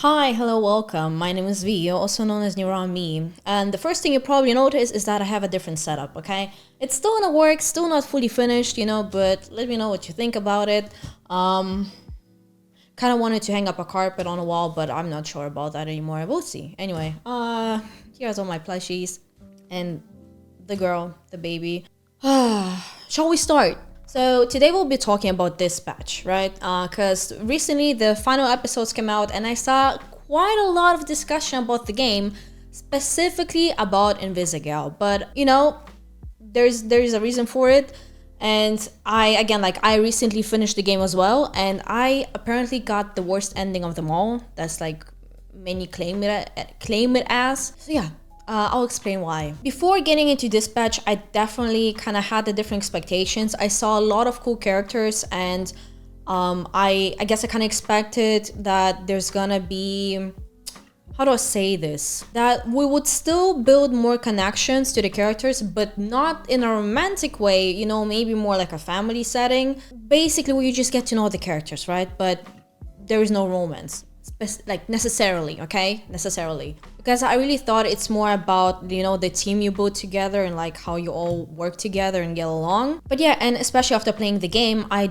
Hi, hello, welcome. My name is V, also known as Nirami. And the first thing you probably notice is that I have a different setup, okay? It's still in the works, still not fully finished, but let me know what you think about it. Kind of wanted to hang up a carpet on a wall, but I'm not sure about that anymore. We'll see. Anyway, here's all my plushies and the girl, the baby. Shall we start? So today we'll be talking about Dispatch, right? Because recently the final episodes came out and I saw quite a lot of discussion about the game, specifically about Invisigal. But there's a reason for it. And I recently finished the game as well, and I apparently got the worst ending of them all. That's like many claim it as. So yeah, I'll explain why. Before getting into Dispatch, I definitely kind of had the different expectations. I saw a lot of cool characters, and I guess I kind of expected that there's gonna be, how do I say this? That we would still build more connections to the characters, but not in a romantic way, maybe more like a family setting. Basically, where you just get to know the characters, right? But there is no romance. Necessarily, okay? Necessarily. Because I really thought it's more about, the team you build together and like how you all work together and get along. But yeah, and especially after playing the game, I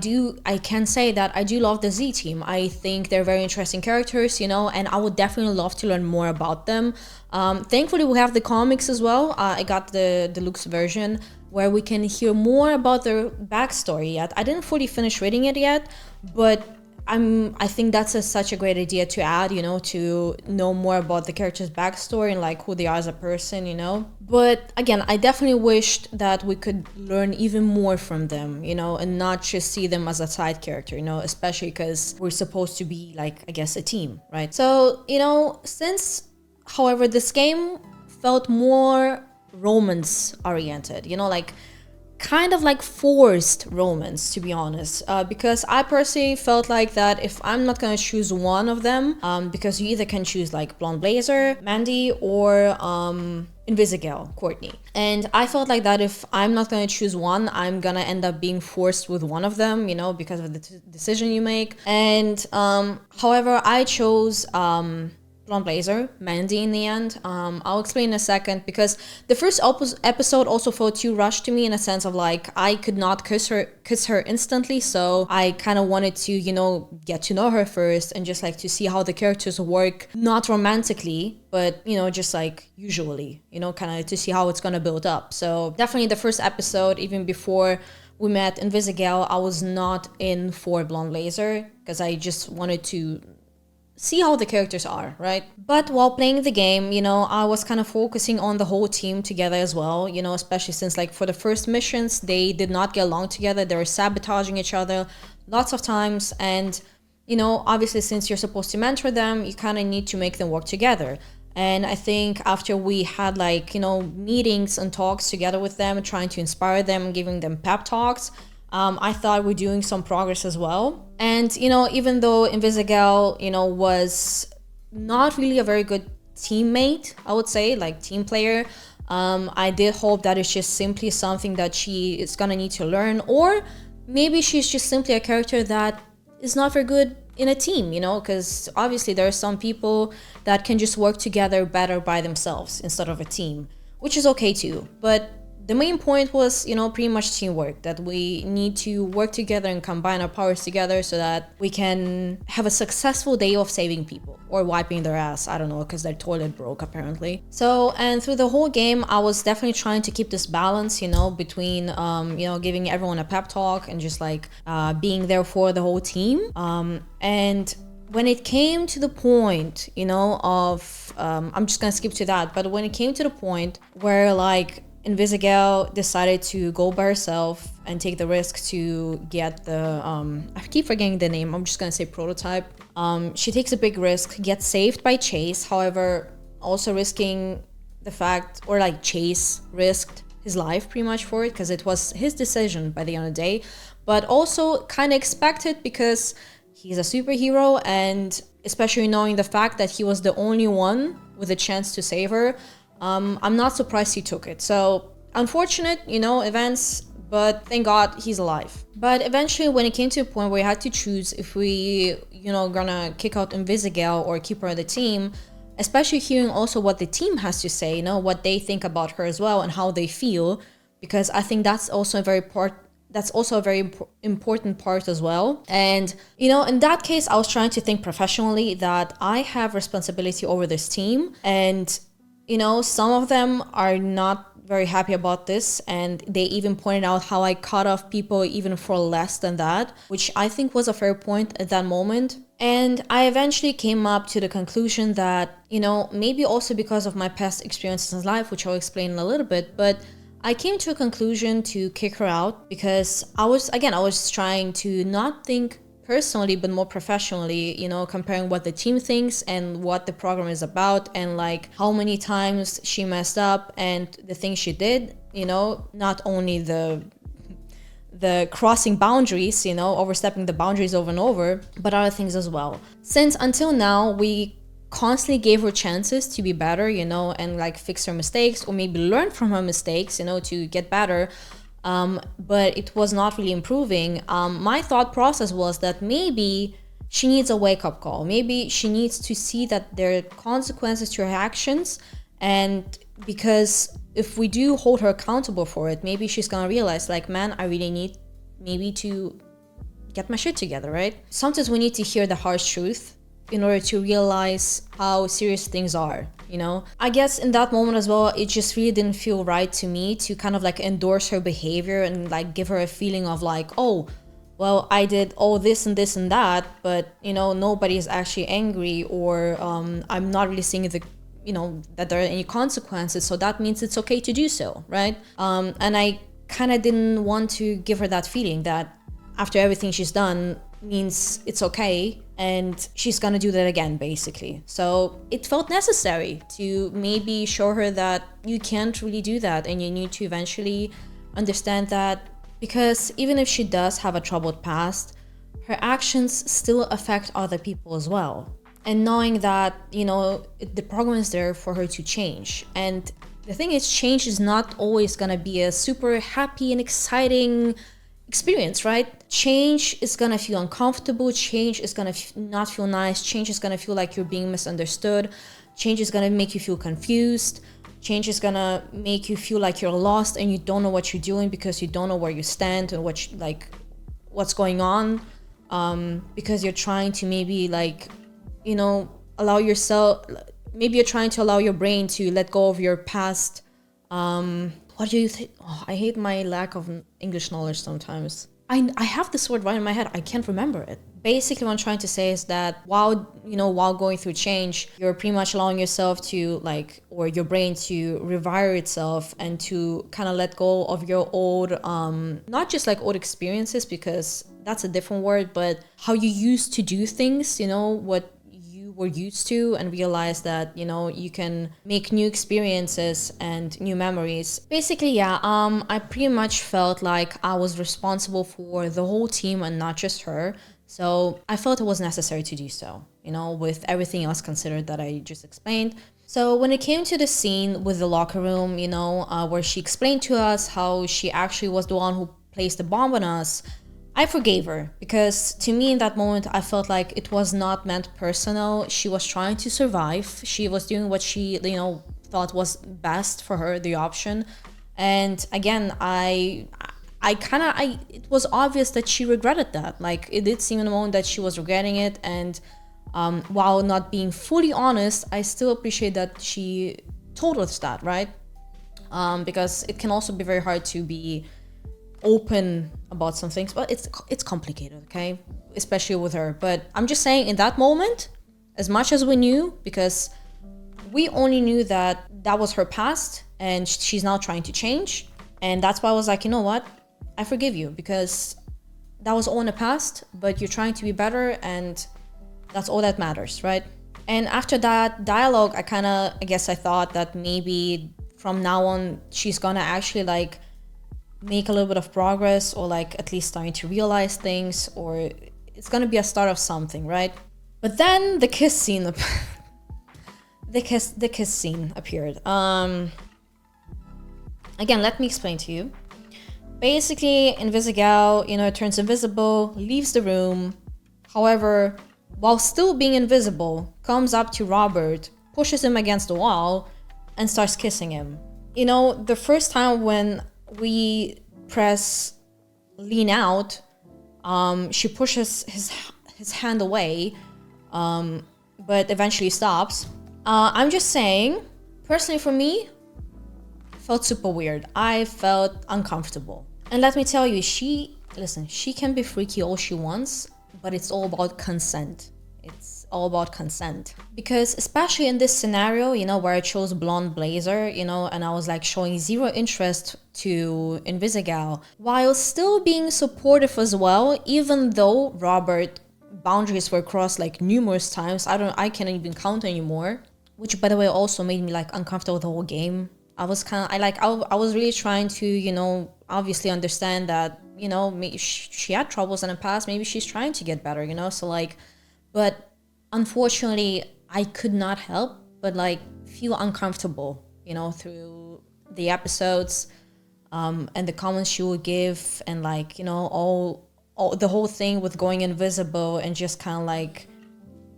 can say that I do love the Z team. I think they're very interesting characters, and I would definitely love to learn more about them. Thankfully, we have the comics as well. I got the deluxe version where we can hear more about their backstory yet. I didn't fully finish reading it yet, but I think that's such a great idea to add, to know more about the character's backstory and like who they are as a person. But again, I definitely wished that we could learn even more from them, and not just see them as a side character, especially because we're supposed to be like, I guess, a team, right? So, since, however, this game felt more romance oriented, kind of like forced romance, to be honest, because I personally felt like that if I'm not gonna choose one of them, because you either can choose like Blonde Blazer, Mandy, or Invisigal, Courtney. And I felt like that if I'm not gonna choose one, I'm gonna end up being forced with one of them, because of the decision you make. And however, I chose Blonde Blazer, Mandy in the end. I'll explain in a second, because the first episode also felt too rushed to me in a sense of like I could not kiss her instantly, so I kind of wanted to get to know her first and just like to see how the characters work, not romantically, but just like usually, kind of to see how it's gonna build up. So definitely the first episode, even before we met Invisigal, I was not in for Blonde Blazer because I just wanted to see how the characters are, right? But while playing the game, I was kind of focusing on the whole team together as well, especially since like for the first missions, they did not get along together. They were sabotaging each other lots of times. And, obviously since you're supposed to mentor them, you kind of need to make them work together. And I think after we had like, meetings and talks together with them, trying to inspire them, giving them pep talks, I thought we're doing some progress as well. And, even though Invisigal, was not really a very good teammate, I would say, like team player, I did hope that it's just simply something that she is gonna need to learn, or maybe she's just simply a character that is not very good in a team, because obviously there are some people that can just work together better by themselves instead of a team, which is okay too. But the main point was, pretty much teamwork, that we need to work together and combine our powers together so that we can have a successful day of saving people or wiping their ass. I don't know, because their toilet broke apparently. So, and through the whole game, I was definitely trying to keep this balance, between, giving everyone a pep talk and just like being there for the whole team. And when it came to the point, of, I'm just gonna skip to that, but when it came to the point where like Invisigal decided to go by herself and take the risk to get the I keep forgetting the name, I'm just gonna say prototype. She takes a big risk, gets saved by Chase, however also risking the fact, or like Chase risked his life pretty much for it because it was his decision by the end of the day, but also kind of expected because he's a superhero, and especially knowing the fact that he was the only one with a chance to save her, I'm not surprised he took it. So unfortunate, events, but thank God he's alive. But eventually when it came to a point where we had to choose if we, gonna kick out Invisigal or keep her on the team, especially hearing also what the team has to say, what they think about her as well and how they feel, because I think that's also a very important part as well. And in that case, I was trying to think professionally that I have responsibility over this team, and some of them are not very happy about this, and they even pointed out how I cut off people even for less than that, which I think was a fair point at that moment. And I eventually came up to the conclusion that, maybe also because of my past experiences in life, which I'll explain in a little bit, but I came to a conclusion to kick her out because I was trying to not think personally, but more professionally, comparing what the team thinks and what the program is about, and like how many times she messed up and the things she did, not only the crossing boundaries, overstepping the boundaries over and over, but other things as well. Since until now, we constantly gave her chances to be better, and like fix her mistakes or maybe learn from her mistakes, to get better. But it was not really improving. My thought process was that maybe she needs a wake-up call. Maybe she needs to see that there are consequences to her actions, and because if we do hold her accountable for it, maybe she's gonna realize, like, man, I really need maybe to get my shit together, right? Sometimes we need to hear the harsh truth in order to realize how serious things are, I guess in that moment as well, it just really didn't feel right to me to kind of like endorse her behavior and like give her a feeling of like, oh, well, I did all this and this and that, but nobody is actually angry, or I'm not really seeing that there are any consequences, so that means it's okay to do so, right? And I kind of didn't want to give her that feeling that after everything she's done means it's okay and she's gonna do that again, basically. So it felt necessary to maybe show her that you can't really do that, and you need to eventually understand that, because even if she does have a troubled past, her actions still affect other people as well. And knowing that, the program is there for her to change. And the thing is, change is not always gonna be a super happy and exciting experience, right? Change is gonna feel uncomfortable. Change is gonna not feel nice. Change is gonna feel like you're being misunderstood. Change is gonna make you feel confused. Change is gonna make you feel like you're lost and you don't know what you're doing because you don't know where you stand and what's going on. Because you're trying to maybe allow yourself. Maybe you're trying to allow your brain to let go of your past. What do you think? Oh, I hate my lack of English knowledge sometimes. I have this word right in my head. I can't remember it. Basically, what I'm trying to say is that while going through change, you're pretty much allowing yourself to or your brain to rewire itself and to kind of let go of your old, not just like old experiences, because that's a different word, but how you used to do things, what were used to, and realize that you can make new experiences and new memories. Basically, I pretty much felt like I was responsible for the whole team and not just her, so I felt it was necessary to do so, with everything else considered that I just explained. So when it came to the scene with the locker room, where she explained to us how she actually was the one who placed the bomb on us, I forgave her, because to me in that moment I felt like it was not meant personal. She was trying to survive. She was doing what she thought was best for her, the option. And again, it was obvious that she regretted that. Like, it did seem in the moment that she was regretting it, and while not being fully honest, I still appreciate that she told us that, right? Because it can also be very hard to be open about some things, but it's complicated, okay, especially with her. But I'm just saying, in that moment, as much as we knew, because we only knew that was her past and she's now trying to change, and that's why I was like, you know what, I forgive you, because that was all in the past, but you're trying to be better, and that's all that matters, right? And after that dialogue, I thought that maybe from now on she's gonna actually make a little bit of progress, or at least starting to realize things, or it's gonna be a start of something, right? But then the kiss scene the kiss scene appeared. Again, let me explain to you. Basically, Invisigal, turns invisible, leaves the room. However, while still being invisible, comes up to Robert, pushes him against the wall, and starts kissing him. The first time when we press lean out, she pushes his hand away, but eventually stops. I'm just saying, personally for me, felt super weird. I felt uncomfortable. And let me tell you, she can be freaky all she wants, but it's all about consent. It's all about consent. Because especially in this scenario, where I chose blonde blazer, and I was like showing zero interest to Invisigal, while still being supportive as well, even though Robert boundaries were crossed like numerous times. I can't even count anymore. Which, by the way, also made me like uncomfortable with the whole game. I was I was really trying to, obviously understand that, she had troubles in the past. Maybe she's trying to get better, So like, but unfortunately, I could not help but like feel uncomfortable, through the episodes, and the comments she would give, and like, all the whole thing with going invisible and just kind of like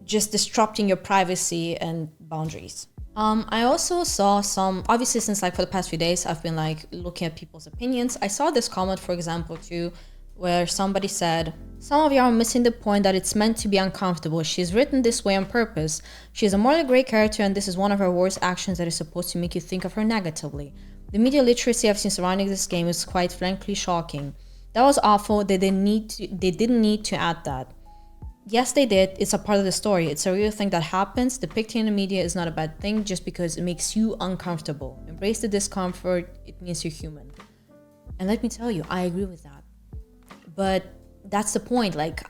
just disrupting your privacy and boundaries. I also saw some, obviously since like for the past few days, I've been like looking at people's opinions. I saw this comment, for example, too, where somebody said, some of you are missing the point that it's meant to be uncomfortable. She's written this way on purpose. She's a morally great character, and this is one of her worst actions that is supposed to make you think of her negatively. The media literacy I've seen surrounding this game is quite frankly shocking. That was awful. They didn't need to add that. Yes, they did. It's a part of the story. It's a real thing that happens. Depicting in the media is not a bad thing just because it makes you uncomfortable. Embrace the discomfort. It means you're human. And let me tell you, I agree with that. But that's the point. Like,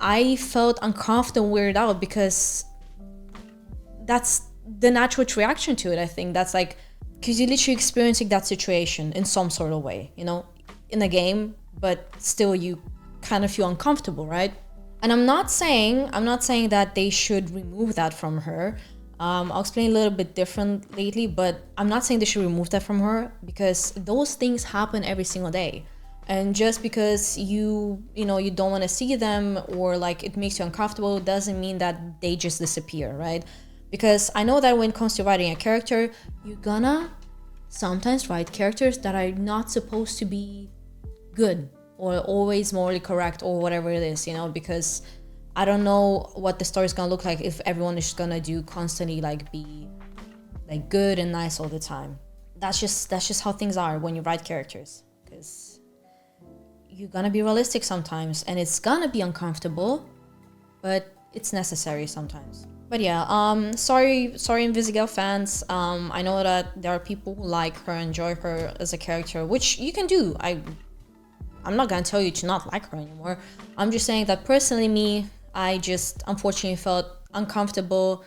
I felt uncomfortable and weirded out because that's the natural reaction to it, I think. That's like, because you're literally experiencing that situation in some sort of way, in a game, but still you kind of feel uncomfortable, right? And I'm not saying that they should remove that from her. I'll explain a little bit different lately, but I'm not saying they should remove that from her because those things happen every single day. And just because you don't want to see them or like it makes you uncomfortable doesn't mean that they just disappear, right? Because I know that when it comes to writing a character, you're gonna sometimes write characters that are not supposed to be good or always morally correct or whatever it is, because I don't know what the story's gonna look like if everyone is gonna do constantly like be like good and nice all the time. That's just how things are when you write characters, because you're gonna be realistic sometimes and it's gonna be uncomfortable, but it's necessary sometimes. But yeah, sorry Invisigal fans. I know that there are people who like her, enjoy her as a character, which you can do. I'm not gonna tell you to not like her anymore. I'm just saying that personally me, I just unfortunately felt uncomfortable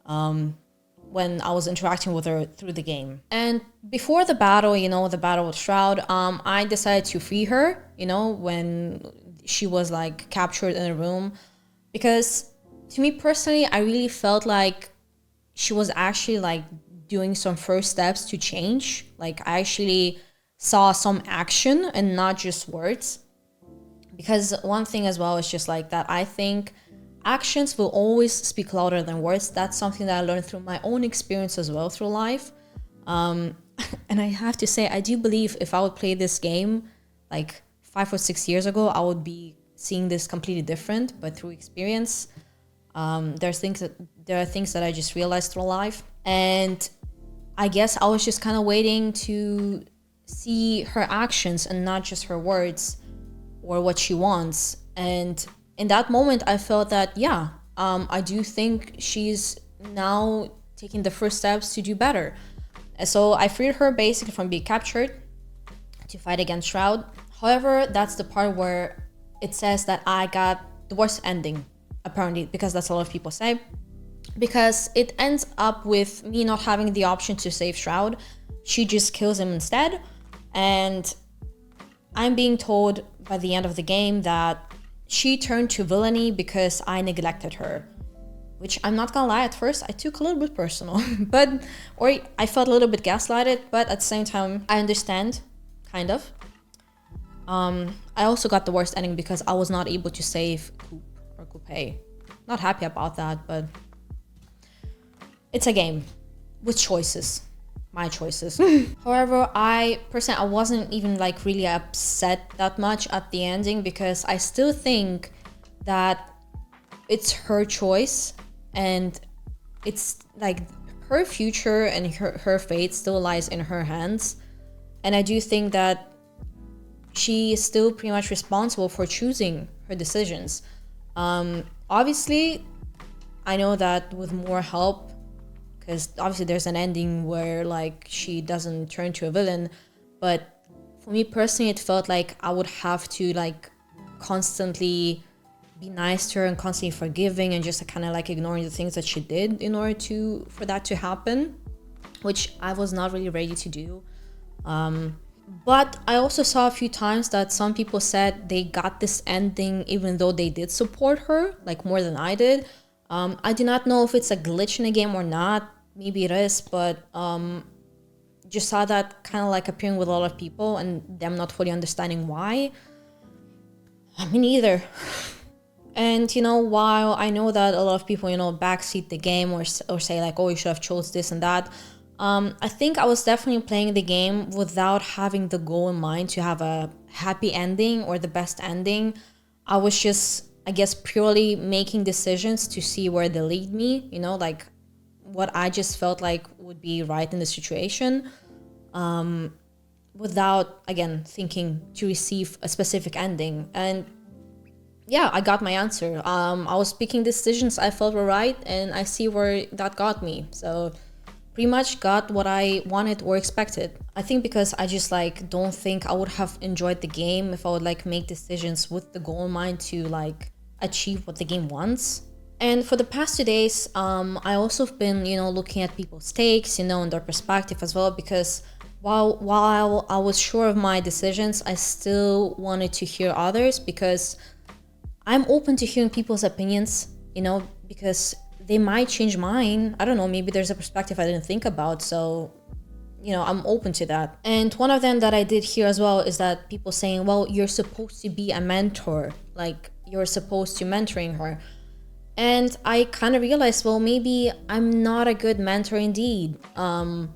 when I was interacting with her through the game. And before the battle, the battle with Shroud, I decided to free her, when she was like captured in a room. Because to me personally, I really felt like she was actually like doing some first steps to change. Like I actually saw some action and not just words. Because one thing as well is just like that I think actions will always speak louder than words. That's something that I learned through my own experience as well through life. And I have to say, I do believe if I would play this game like 5 or 6 years ago, I would be seeing this completely different. But through experience, there are things that I just realized through life. And I guess I was just kind of waiting to see her actions and not just her words or what she wants. And in that moment I felt that I do think she's now taking the first steps to do better. And so I freed her basically from being captured to fight against Shroud. However, that's the part where it says that I got the worst ending, apparently, because that's a lot of people say, because it ends up with me not having the option to save Shroud. She just kills him instead. And I'm being told by the end of the game that she turned to villainy because I neglected her. Which I'm not gonna lie, at first I took a little bit personal. or I felt a little bit gaslighted, but at the same time, I understand, kind of. I also got the worst ending because I was not able to save Coop or Coupe. Not happy about that, but it's a game with choices. My choices. However, I personally, I wasn't even like really upset that much at the ending because I still think that it's her choice and it's like her future and her fate still lies in her hands. And I do think that she is still pretty much responsible for choosing her decisions. Obviously, I know that with more help, because obviously there's an ending where like she doesn't turn to a villain, but for me personally, it felt like I would have to like constantly be nice to her and constantly forgiving and just kind of like ignoring the things that she did in order to for that to happen, which I was not really ready to do. But I also saw a few times that some people said they got this ending even though they did support her, like more than I did. I do not know if it's a glitch in the game or not. Maybe it is, but just saw that kind of like appearing with a lot of people and them not fully understanding why. I mean, either. And while I know that a lot of people backseat the game or say like, oh, you should have chose this and that, I think I was definitely playing the game without having the goal in mind to have a happy ending or the best ending. I was just, I guess, purely making decisions to see where they lead me, like what I just felt like would be right in the situation, without, again, thinking to receive a specific ending. And yeah, I got my answer. I was picking decisions I felt were right, and I see where that got me. So pretty much got what I wanted or expected. I think because I just like don't think I would have enjoyed the game if I would like make decisions with the goal in mind to like achieve what the game wants. And for the past 2 days, I also have been, looking at people's takes, and their perspective as well, because while I was sure of my decisions, I still wanted to hear others because I'm open to hearing people's opinions, because they might change mine. I don't know, maybe there's a perspective I didn't think about. So, I'm open to that. And one of them that I did hear as well is that people saying, well, you're supposed to be a mentor. Like, you're supposed to mentoring her. And I kind of realized, well, maybe I'm not a good mentor indeed. And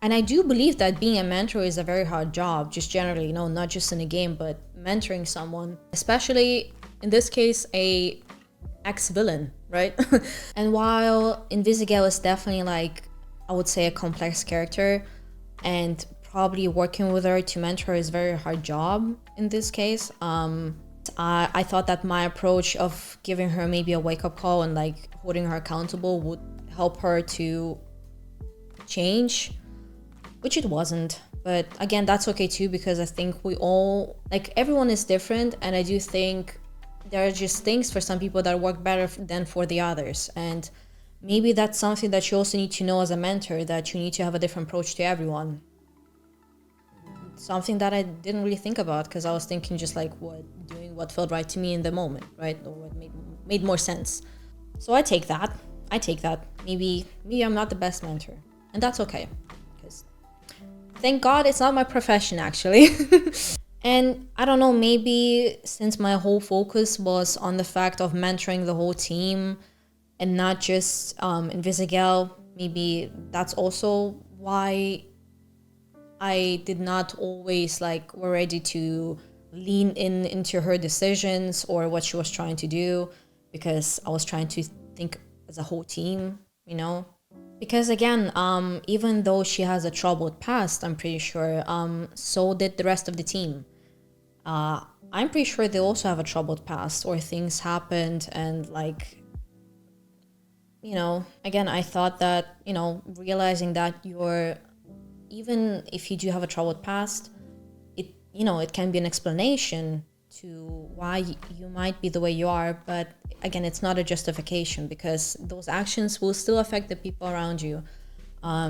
I do believe that being a mentor is a very hard job, just generally, not just in a game, but mentoring someone, especially in this case, a ex-villain, right? And while Invisigal is definitely like, I would say, a complex character, and probably working with her to mentor her is a very hard job in this case, I thought that my approach of giving her maybe a wake-up call and like holding her accountable would help her to change, which it wasn't. But again, that's okay too, because I think we all, like, everyone is different, and I do think there are just things for some people that work better than for the others. And maybe that's something that you also need to know as a mentor, that you need to have a different approach to everyone. Something that I didn't really think about, because I was thinking just like doing what felt right to me in the moment, right? Or what made more sense. So I take that. Maybe I'm not the best mentor, and that's okay, because thank God it's not my profession, actually. And I don't know, maybe since my whole focus was on the fact of mentoring the whole team and not just Invisigal, maybe that's also why I did not always like were ready to lean into her decisions or what she was trying to do, because I was trying to think as a whole team, Because again, even though she has a troubled past, I'm pretty sure, so did the rest of the team. I'm pretty sure they also have a troubled past, or things happened, and like, again, I thought that, realizing that even if you do have a troubled past, it can be an explanation to why you might be the way you are, but again, it's not a justification, because those actions will still affect the people around you. I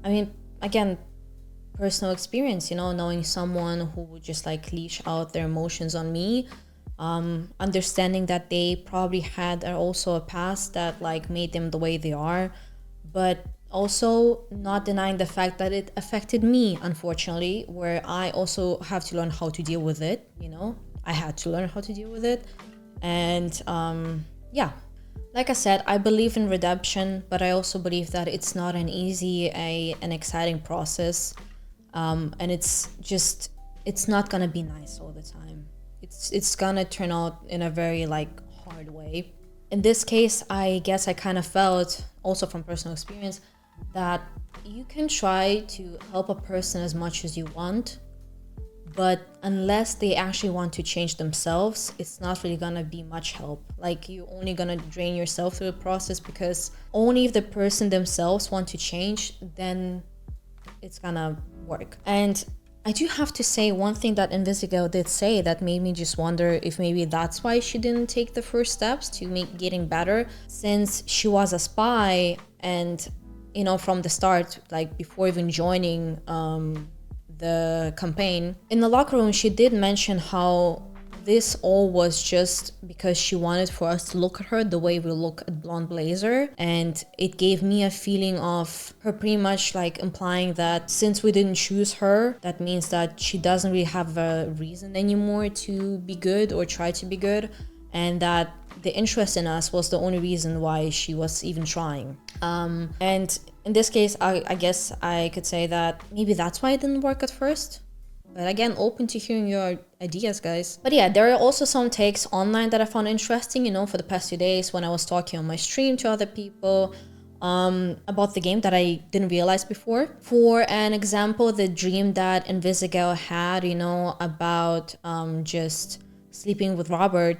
mean, again, personal experience, knowing someone who would just like leash out their emotions on me, understanding that they probably had also a past that like made them the way they are, but also not denying the fact that it affected me, unfortunately, where I also have to learn how to deal with it. I had to learn how to deal with it. And yeah, like I said, I believe in redemption, but I also believe that it's not an easy, an exciting process. And it's not gonna be nice all the time. It's gonna turn out in a very like hard way. In this case, I guess I kind of felt, also from personal experience, that you can try to help a person as much as you want, but unless they actually want to change themselves, it's not really gonna be much help. Like, you're only gonna drain yourself through the process, because only if the person themselves want to change, then it's gonna work. And I do have to say, one thing that Invisigal did say that made me just wonder if maybe that's why she didn't take the first steps to make getting better, since she was a spy, and from the start, like before even joining the campaign, in the locker room, she did mention how this all was just because she wanted for us to look at her the way we look at Blonde Blazer. And it gave me a feeling of her pretty much like implying that since we didn't choose her, that means that she doesn't really have a reason anymore to be good or try to be good, and that the interest in us was the only reason why she was even trying. And in this case, I guess I could say that maybe that's why it didn't work at first. But again, open to hearing your ideas, guys. But yeah, there are also some takes online that I found interesting, for the past 2 days when I was talking on my stream to other people about the game that I didn't realize before. For an example, the dream that Invisigal had, about just sleeping with Robert,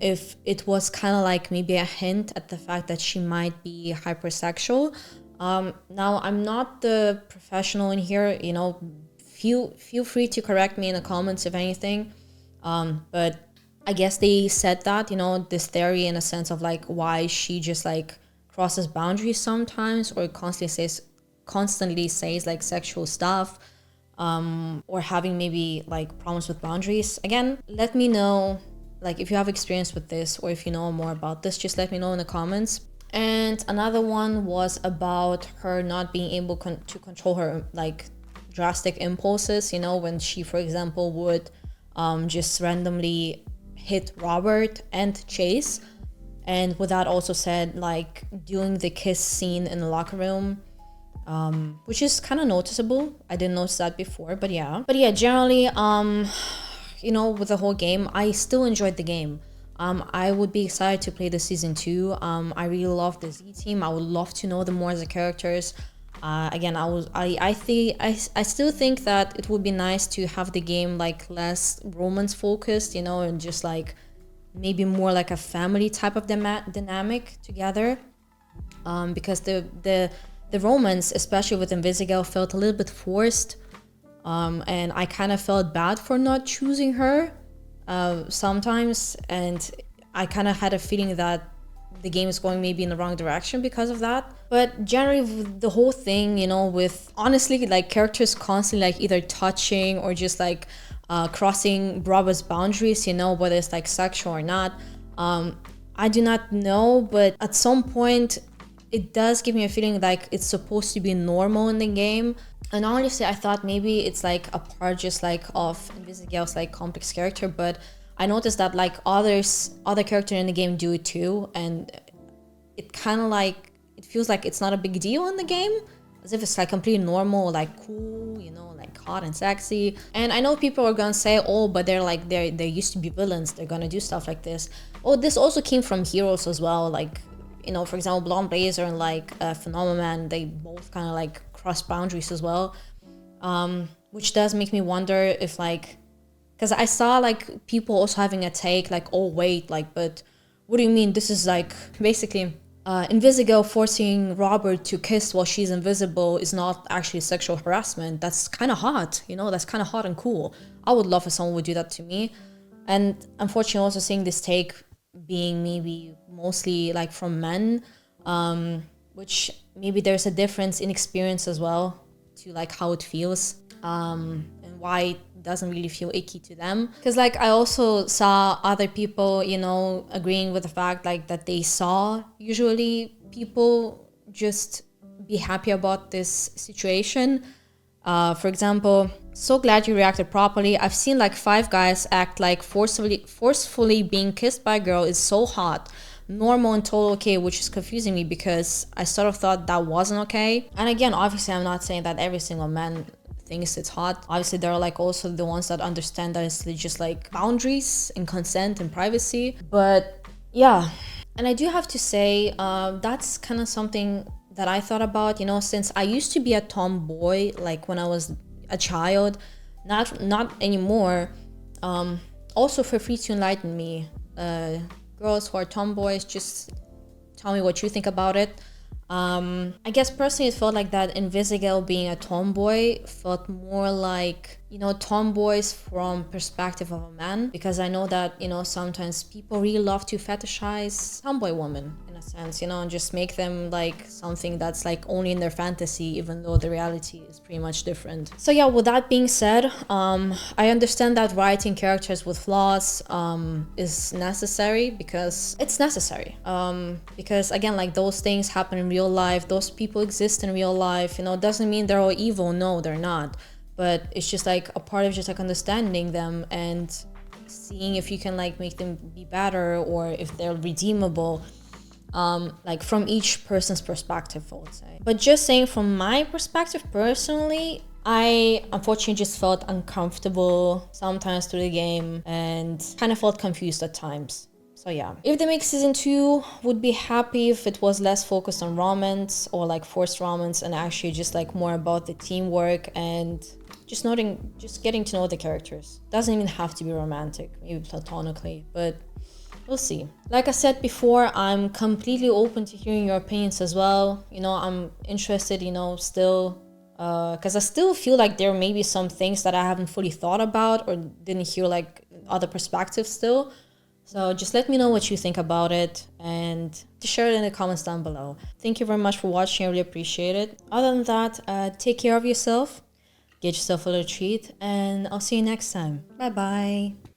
if it was kind of like maybe a hint at the fact that she might be hypersexual. Now, I'm not the professional in here, feel free to correct me in the comments if anything. But I guess they said that, this theory in a sense of like why she just like crosses boundaries sometimes, or constantly says like sexual stuff, or having maybe like problems with boundaries. Again, let me know, like, if you have experience with this, or if you know more about this, just let me know in the comments. And another one was about her not being able to control her like drastic impulses, when she, for example, would just randomly hit Robert and Chase. And with that also said, like, doing the kiss scene in the locker room, which is kind of noticeable. I didn't notice that before, but yeah. Generally, with the whole game, I still enjoyed the game. I would be excited to play the season 2. I really love the Z team. I would love to know them more as the characters. Again, I still think that it would be nice to have the game like less romance focused, and just like maybe more like a family type of dynamic together. Because the romance, especially with Invisigal, felt a little bit forced. And I kind of felt bad for not choosing her sometimes, and I kind of had a feeling that the game is going maybe in the wrong direction because of that. But generally, the whole thing, with honestly like characters constantly like either touching or just like crossing Robert's boundaries, whether it's like sexual or not, I do not know, but at some point it does give me a feeling like it's supposed to be normal in the game. And honestly, I thought maybe it's like a part just like of Invisigal's like complex character, but I noticed that like other characters in the game do it too, and it kind of like, it feels like it's not a big deal in the game, as if it's like completely normal, like cool, like hot and sexy. And I know people are gonna say, oh, but they used to be villains, they're gonna do stuff like this. Oh, this also came from heroes as well, like, for example, Blonde Blazer and like Phenomenon, they both kind of like cross boundaries as well, which does make me wonder if like, because I saw like people also having a take like, oh wait, like, but what do you mean this is like basically Invisigal forcing Robert to kiss while she's invisible is not actually sexual harassment? That's kind of hot, that's kind of hot and cool. I would love if someone would do that to me. And unfortunately, also seeing this take being maybe mostly like from men, which maybe there's a difference in experience as well to like how it feels, and why it doesn't really feel icky to them. Because like I also saw other people, agreeing with the fact like that they saw usually people just be happy about this situation. For example, so glad you reacted properly. I've seen like 5 guys act like forcefully being kissed by a girl is so hot, normal and totally okay, which is confusing me because I sort of thought that wasn't okay. And again, obviously I'm not saying that every single man thinks it's hot. Obviously there are like also the ones that understand that it's just like boundaries and consent and privacy. But yeah, and I do have to say that's kind of something that I thought about, you know, since I used to be a tomboy like when I was a child, not anymore. Also feel free to enlighten me, girls who are tomboys, just tell me what you think about it. I guess personally it felt like that Invisigal being a tomboy felt more like, you know, tomboys from perspective of a man, because I know that, you know, sometimes people really love to fetishize tomboy women in a sense, you know, and just make them like something that's like only in their fantasy, even though the reality is pretty much different. So yeah, with that being said, I understand that writing characters with flaws is necessary, because it's necessary, because again, like those things happen in real life, those people exist in real life, you know, it doesn't mean they're all evil, no, they're not. But it's just like a part of just like understanding them and seeing if you can like make them be better or if they're redeemable, like from each person's perspective, I would say. But just saying from my perspective personally, I unfortunately just felt uncomfortable sometimes through the game and kind of felt confused at times. So yeah, if they make season 2, would be happy if it was less focused on romance or like forced romance and actually just like more about the teamwork and just getting to know the characters. Doesn't even have to be romantic, maybe platonically, but we'll see. Like I said before, I'm completely open to hearing your opinions as well. You know, I'm interested, you know, still, because I still feel like there may be some things that I haven't fully thought about or didn't hear like other perspectives still. So just let me know what you think about it and just share it in the comments down below. Thank you very much for watching. I really appreciate it. Other than that, take care of yourself, get yourself a little treat, and I'll see you next time. Bye bye.